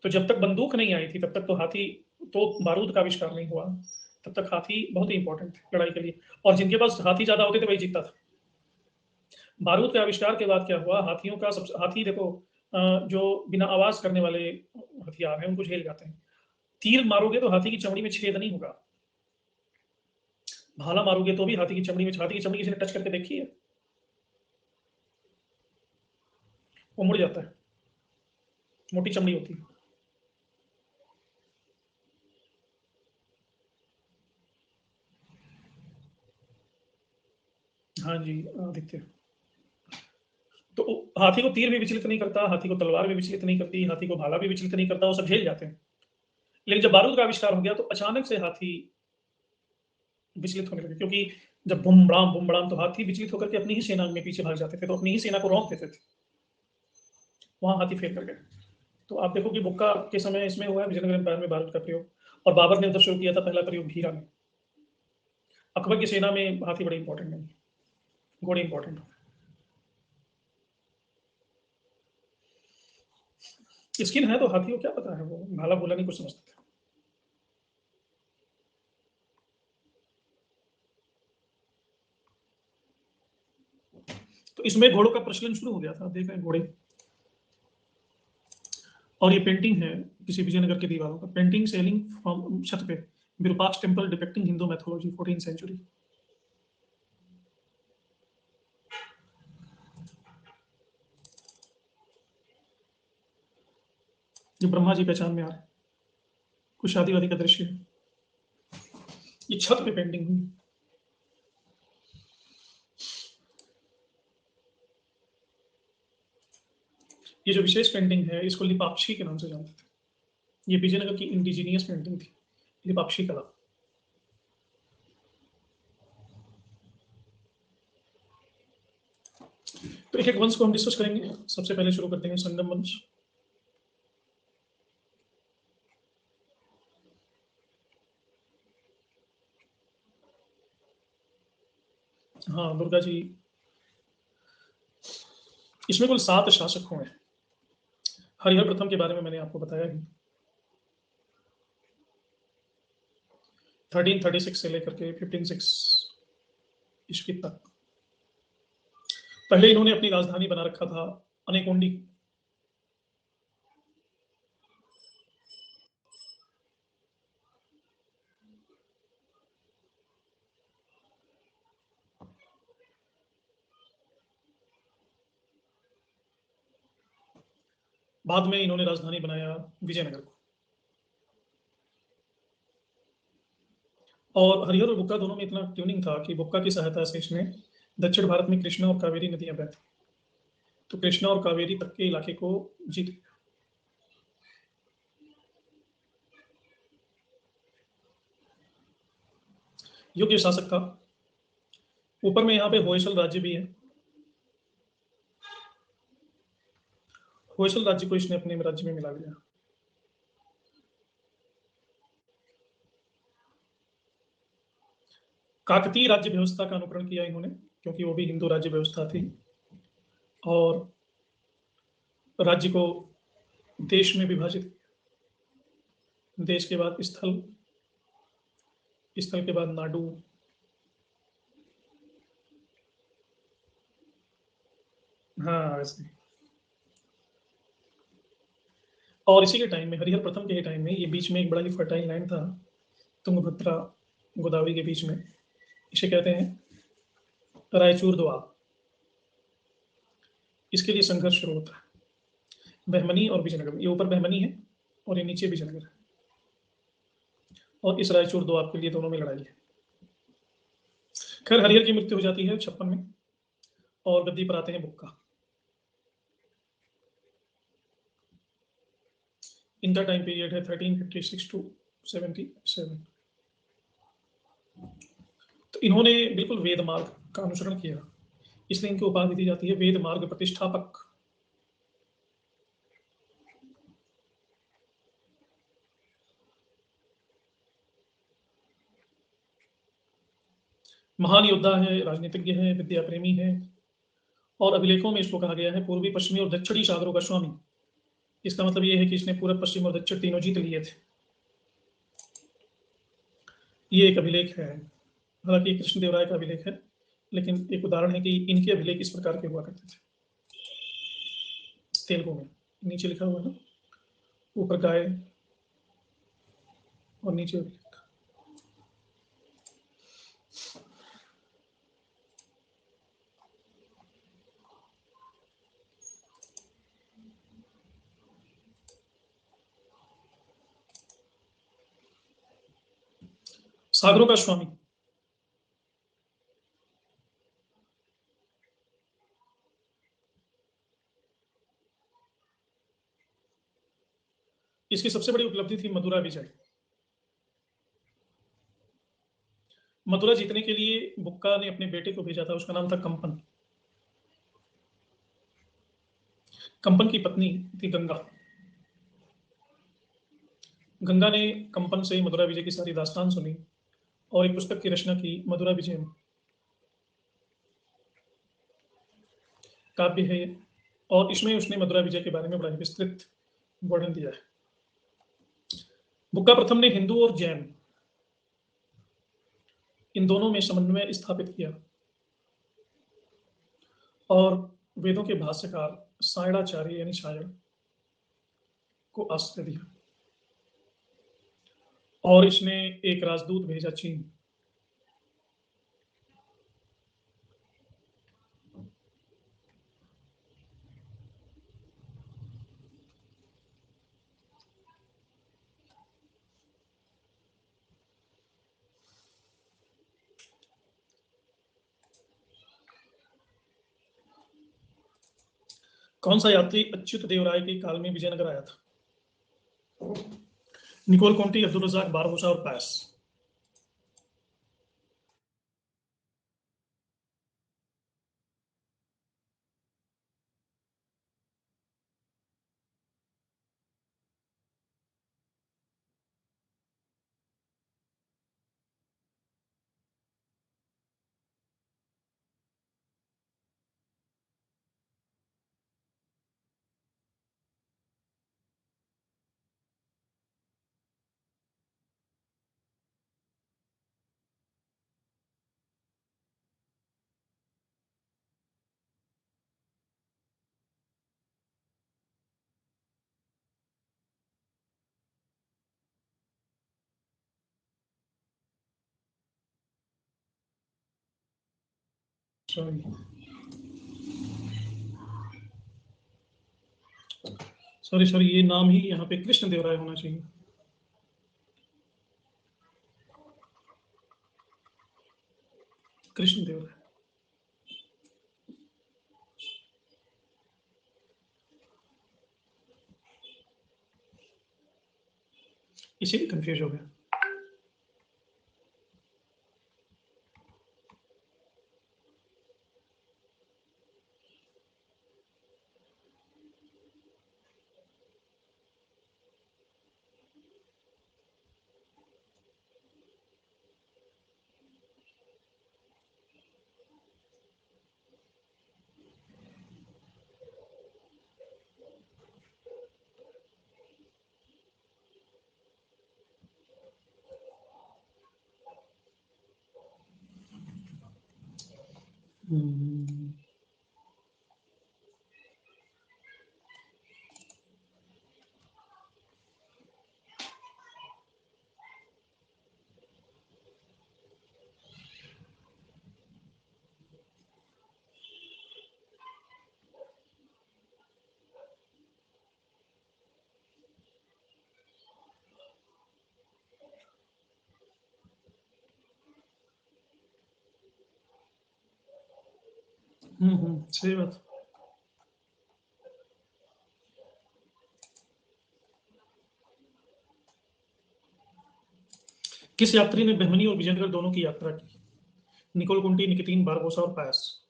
तो जब तक बंदूक नहीं आई थी तब तक तो हाथी, तो बारूद का आविष्कार नहीं हुआ, तब तक हाथी बहुत ही इंपॉर्टेंट थे लड़ाई के लिए। और जिनके पास हाथी ज्यादा होते थे वही जीतता था। बारूद के आविष्कार के बाद क्या हुआ, हाथियों का सबसे, हाथी देखो जो बिना आवाज करने वाले हथियार हैं उनको झेल जाते हैं। तीर मारोगे तो हाथी की चमड़ी में छेद नहीं होगा, भाला मारोगे तो भी हाथी की चमड़ी में, हाथी की चमड़ी किसी ने टच करके देखी है? वो मुड़ जाता है, मोटी चमड़ी होती है। हाँ जी, आदित्य। तो हाथी को तीर भी विचलित नहीं करता, हाथी को तलवार भी विचलित नहीं करती, हाथी को भाला भी विचलित नहीं करता, वो सब झेल जाते हैं। लेकिन जब बारूद का आविष्कार हो गया तो अचानक से हाथी विचलित होने लगे, क्योंकि जब बुम बड़ाम, तो हाथी विचलित होकर के अपनी ही सेना में पीछे भाग जाते थे, तो अपनी ही सेना को रौंद देते थे। वहां हाथी फेल कर गए। तो आप देखो कि बुक्का के समय इसमें हुआ है, विजयनगर एम्पायर में बारूद का प्रयोग, और बाबर ने उधर शुरू किया था पहला प्रयोग भीरा में। अकबर की सेना में हाथी बड़े इंपॉर्टेंट नहीं, घोड़े इंपॉर्टेंट। स्किन है तो हाथी को क्या पता है, वो भाला भूला नहीं कुछ समझते थे। तो इसमें घोड़ों का प्रचलन शुरू हो गया था, देख रहे हैं घोड़े। और ये पेंटिंग है किसी विजयनगर की दीवारों का, पेंटिंग सेलिंग फ्रॉम छत पे, Virupaksha temple depicting Hindu mythology 14th century. जो ब्रह्मा जी पहचान में आ रहे हैं, कुछ शादी वादी का दृश्य है, ये छत पे पेंटिंग हुई। ये जो विशेष पेंटिंग है इसको लिपाक्षी के नाम से जानते थे। ये विजयनगर की इंडिजीनियस पेंटिंग थी, लिपाक्षी कला। तो एक एक वंश को हम डिस्कस करेंगे। सबसे पहले शुरू करते हैं संगम वंश। हाँ, दुर्गा जी। इसमें कुल 7 शासक हुए। हरिहर प्रथम के बारे में मैंने आपको बताया ही, 1336 से लेकर के 1506 ईस्वी तक। पहले इन्होंने अपनी राजधानी बना रखा था अनेकोंडी। बाद में इन्होंने राजधानी बनाया विजयनगर को। और हरिहर और बुक्का दोनों में इतना ट्यूनिंग था कि बुक्का की सहायता से इसने दक्षिण भारत में कृष्णा और कावेरी नदियां बहती, तो कृष्णा और कावेरी तक के इलाके को जीत लिया। योग्य शासक था। ऊपर में यहाँ पे होयसल राज्य भी है। होयसल राज्य को इसने अपने राज्य में मिला लिया। काकतीय राज्य व्यवस्था का अनुकरण किया इन्होंने, क्योंकि वो भी हिंदू राज्य व्यवस्था थी। और राज्य को देश में विभाजित किया। देश के बाद स्थल, स्थल के बाद नाडु। हाँ वैसे। और इसी के टाइम में, हरिहर प्रथम के टाइम में, ये बीच में एक बड़ा ही फर्टाइल लैंड था तुंगभद्रा गोदावरी के बीच में। इसे कहते हैं रायचूर दोआब। इसके लिए संघर्ष शुरू होता है बहमनी और विजयनगर। ये ऊपर बहमनी है और ये नीचे विजयनगर है। और इस रायचूर दोआब के लिए दोनों में लड़ाई है। खैर हरिहर की मृत्यु हो जाती है 56 में और गद्दी पर आते हैं बुक्का। इनका टाइम पीरियड है 1356 टू 77। तो इन्होंने बिल्कुल वेद मार्ग का अनुसरण किया, इसलिए इनको उपाधि दी जाती है वेद मार्ग प्रतिष्ठापक। महान योद्धा है, राजनीतिज्ञ है, विद्या प्रेमी है। और अभिलेखों में इसको कहा गया है पूर्वी, पश्चिमी और दक्षिणी सागरों का स्वामी। इसका मतलब ये है कि इसने पूर्व, पश्चिम और दक्षिण तीनों जीत लिए थे। ये एक अभिलेख है। हालांकि कृष्णदेवराय का अभिलेख है, लेकिन एक उदाहरण है कि इनके अभिलेख इस प्रकार के हुआ करते थे। तेलुगु में नीचे लिखा हुआ है, ऊपर गाय और नीचे अभिलेख। सागरों का स्वामी। इसकी सबसे बड़ी उपलब्धि थी मथुरा विजय। मथुरा जीतने के लिए बुक्का ने अपने बेटे को भेजा था, उसका नाम था कंपन। कंपन की पत्नी थी गंगा। गंगा ने कंपन से मथुरा विजय की सारी दास्तान सुनी और एक पुस्तक की रचना की, मथुरा विजय में। काव्य है ये। और इसमें उसने मथुरा विजय के बारे में बड़ा ही विस्तृत वर्णन दिया है। बुक्का प्रथम ने हिंदू और जैन इन दोनों में समन्वय स्थापित किया और वेदों के भाष्यकार सायणाचार्य यानी सायण को आश्रय दिया। और इसने एक राजदूत भेजा चीन। कौन सा यात्री अच्युत देवराय के काल में विजयनगर आया था? Nicolo Conti, Abdul Razzaq, Barbosa और पायस। सॉरी, ये नाम ही यहाँ पे कृष्ण देव राय होना चाहिए। कृष्ण देव राय। इसीलिए कंफ्यूज हो गया। सही बात। किस यात्री ने बेहमनी और विजयनगर दोनों की यात्रा की? निकोल कुंटी, निकितीन बारबोसा और पायस।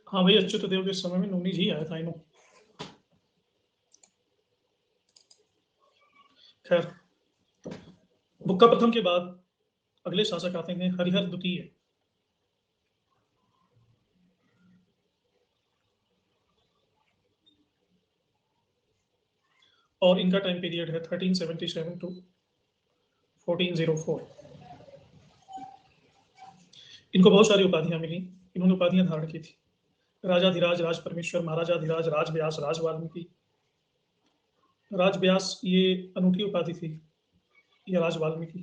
हाँ भाई, अच्युत देव के समय में नूनी जी आया था। नो खैर, बुक्का प्रथम के बाद अगले शासक आते हैं हरिहर द्वितीय। और इनका टाइम पीरियड है 1377 टू 1404। इनको बहुत सारी उपाधियां मिली। इन्होंने उपाधियां धारण की थी। राजाधिराज, राज परमेश्वर, महाराजाधिराज, राज व्यास, राज वाल्मीकि। राज व्यास ये अनूठी उपाधि थी, ये राज वाल्मीकि।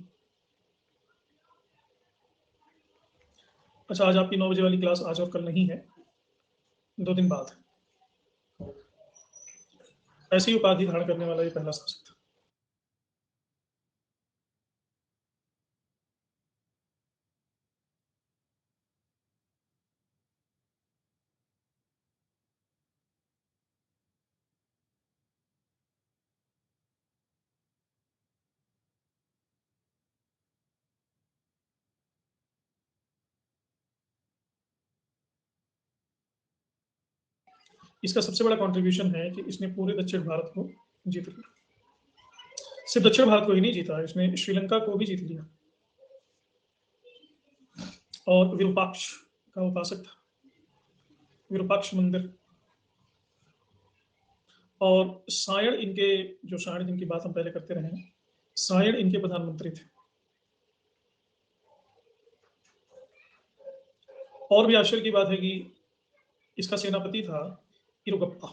अच्छा, आज आपकी 9 बजे वाली क्लास आज और कल नहीं है, 2 दिन बाद। ऐसी उपाधि धारण करने वाला ये पहला शासक था। इसका सबसे बड़ा कंट्रीब्यूशन है कि इसने पूरे दक्षिण भारत को जीत लिया। सिर्फ दक्षिण भारत को ही नहीं जीता, इसने श्रीलंका को भी जीत लिया। और विरूपाक्ष का उपासक था, विरूपाक्ष मंदिर। और सायण इनके, जो सायण जिनकी बात हम पहले करते रहे हैं, सायण इनके प्रधानमंत्री थे। और भी आश्चर्य की बात है कि इसका सेनापति था इरुगप्पा।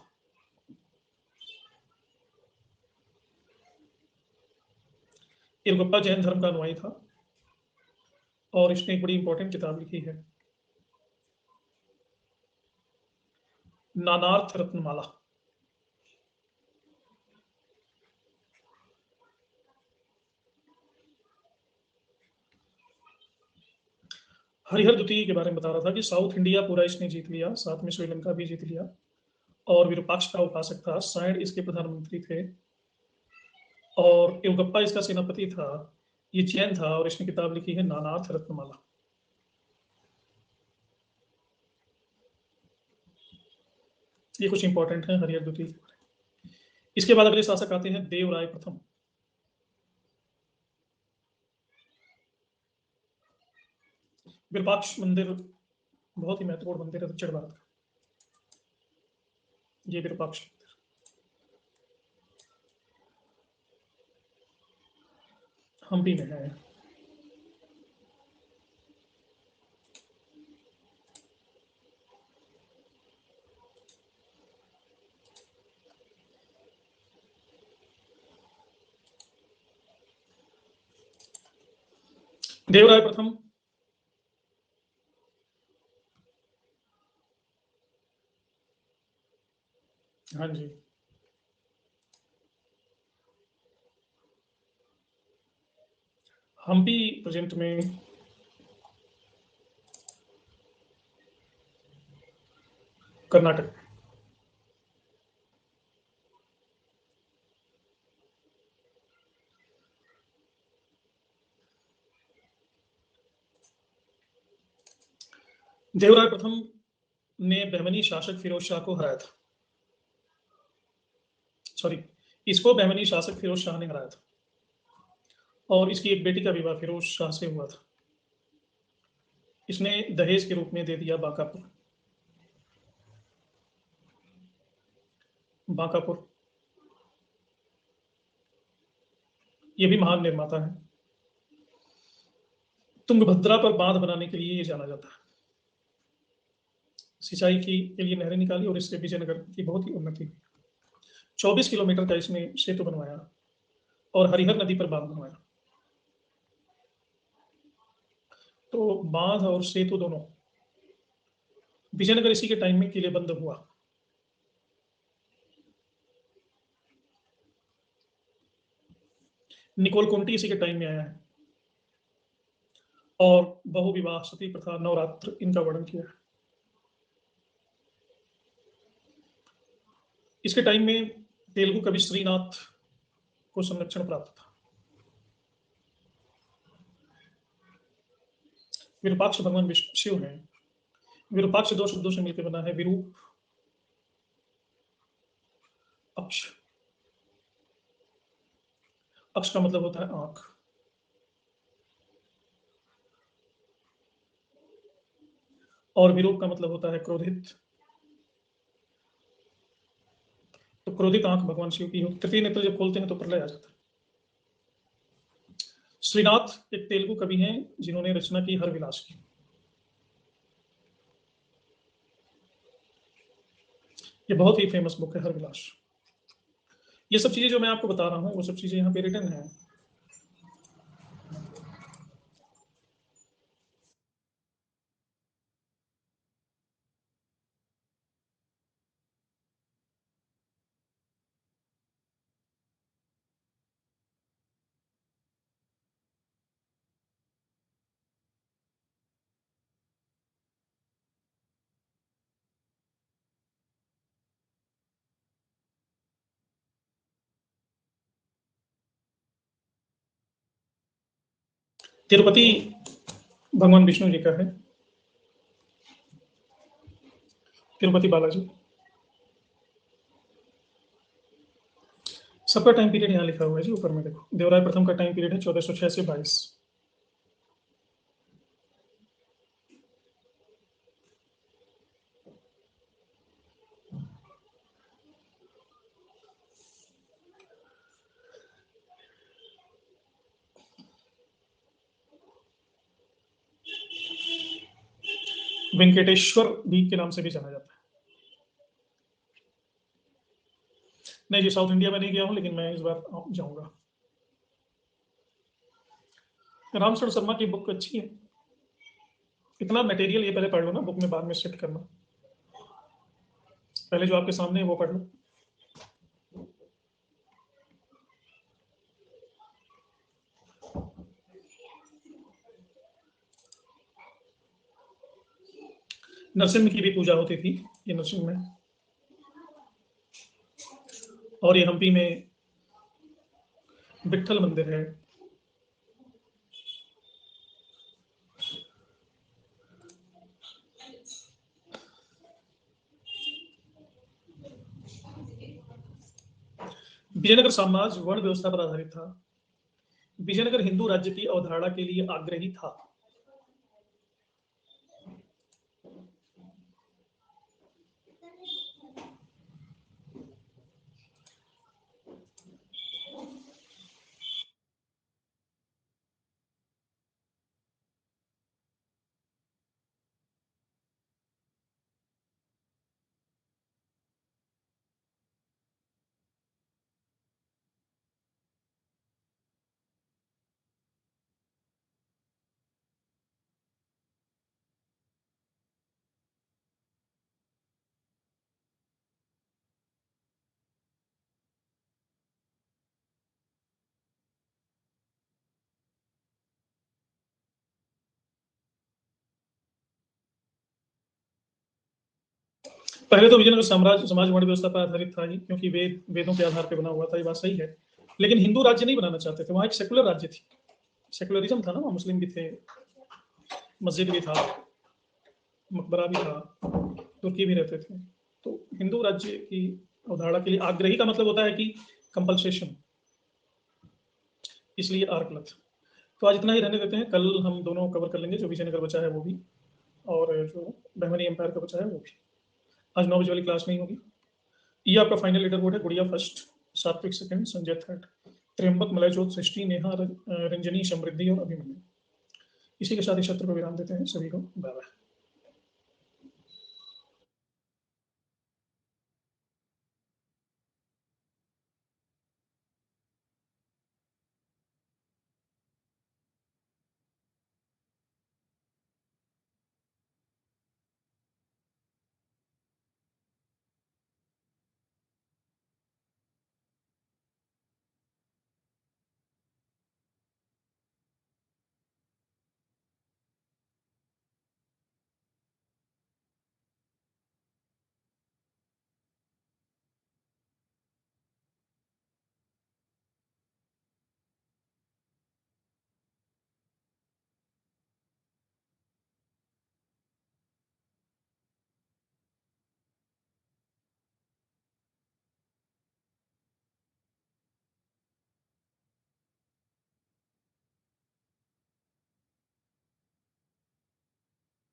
इरुगप्पा जैन धर्म का अनुयायी था और इसने एक बड़ी इंपॉर्टेंट किताब लिखी है, नानार्थ रत्नमाला। हरिहर द्वितीय के बारे में बता रहा था कि साउथ इंडिया पूरा इसने जीत लिया, साथ में श्रीलंका भी जीत लिया। और विरूपाक्ष का उपासक था, सायण इसके प्रधानमंत्री थे और इरुगप्पा इसका सेनापति था। ये जैन था और इसने किताब लिखी है नानार्थ रत्नमाला। ये कुछ इंपॉर्टेंट है हरिहर द्वितीय। इसके बाद अगले शासक आते हैं देवराय प्रथम। विरूपाक्ष मंदिर बहुत ही महत्वपूर्ण मंदिर है दक्षिण भारत का। ये विरूपाक्ष हम्पी में है। देवराय प्रथम हाँ जी हम्पी प्रेजेंट में कर्नाटक। देवराय प्रथम ने बहमनी शासक फिरोज शाह को हराया था। सॉरी, इसको बहमनी शासक फिरोज शाह ने हराया था और इसकी एक बेटी का विवाह फिरोज शाह से हुआ था। इसने दहेज के रूप में दे दिया बांकापुर। बांकापुर ये भी महान निर्माता है। तुंगभद्रा पर बांध बनाने के लिए ये जाना जाता है। सिंचाई की के लिए नहरें निकाली और इससे विजयनगर की बहुत ही उन्नति हुई। 24 किलोमीटर का इसने सेतु बनवाया और हरिहर नदी पर बांध बनवाया। तो बांध और सेतु दोनों, विजयनगर इसी के टाइम में किलेबंद हुआ। निकोल कुंटी इसी के टाइम में आया है और बहुविवाह, सती प्रथा, नवरात्र इनका वर्णन किया है। इसके टाइम में तेलुगु कवि श्रीनाथ को संरक्षण प्राप्त था। विरूपाक्ष भगवान विष्णु शिव हैं। विरूपाक्ष दो शब्दों से मिलकर बना है, विरूप अक्ष। अक्ष का मतलब होता है आंख। और विरूप का मतलब होता है क्रोधित। तो क्रोधित आंख भगवान शिव की हो। तृतीय नेत्र जब खोलते हैं तो प्रलय आ जाता है। श्रीनाथ एक तेलुगु कवि हैं जिन्होंने रचना की हरविलास की। ये बहुत ही फेमस बुक है हरविलास। ये सब चीजें जो मैं आपको बता रहा हूँ वो सब चीजें यहाँ पे रिटर्न है। तिरुपति भगवान विष्णु जी का है। तिरुपति बालाजी। सबका टाइम पीरियड यहाँ लिखा हुआ है जी ऊपर में देखो। देवराय प्रथम का टाइम पीरियड है 1406 से 22। वेंकटेश्वर भी के नाम से भी जाना जाता है। नहीं जी, साउथ इंडिया में नहीं गया हूँ लेकिन मैं इस बार जाऊंगा। रामशरण शर्मा की बुक अच्छी है। इतना मटेरियल ये पहले पढ़ लो ना, बुक में बाद में सेट करना। पहले जो आपके सामने है वो पढ़ लो। नरसिंह की भी पूजा होती थी। ये नरसिंह में, और ये हम्पी में विट्ठल मंदिर है। विजयनगर साम्राज्य वर्ण व्यवस्था पर आधारित था। विजयनगर हिंदू राज्य की अवधारणा के लिए आग्रही था। पहले तो विजयनगर साम्राज्य समाज वर्ण व्यवस्था पर आधारित था ही, क्योंकि वेदों के आधार पर बना हुआ था, ये बात सही है। लेकिन हिंदू राज्य नहीं बनाना चाहते थे, वहां एक सेकुलर राज्य थी, सेकुलरिज्म था ना, वहाँ मुस्लिम भी थे, मस्जिद भी था, मकबरा भी था, तुर्की भी रहते थे। तो हिंदू राज्य की अवधारणा के लिए आग्रही का मतलब होता है कि कंपल्सेशन, इसलिए आर्क गलत। तो आज इतना ही रहने देते हैं, कल हम दोनों कवर कर लेंगे, जो विजयनगर बचा है वो भी, और जो बहमनी एम्पायर का बचा है वो भी। आज 9 बजे वाली क्लास नहीं होगी। ये आपका फाइनल लीडर बोर्ड है। गुड़िया फर्स्ट, सात्विक सेकंड, संजय थर्ड, त्र्यंबक, मलयजोत, सृष्टि, नेहा, रंजनी, समृद्धि और अभिमन्यु। इसी के साथ इस सत्र को विराम देते हैं। सभी को बाय बाय।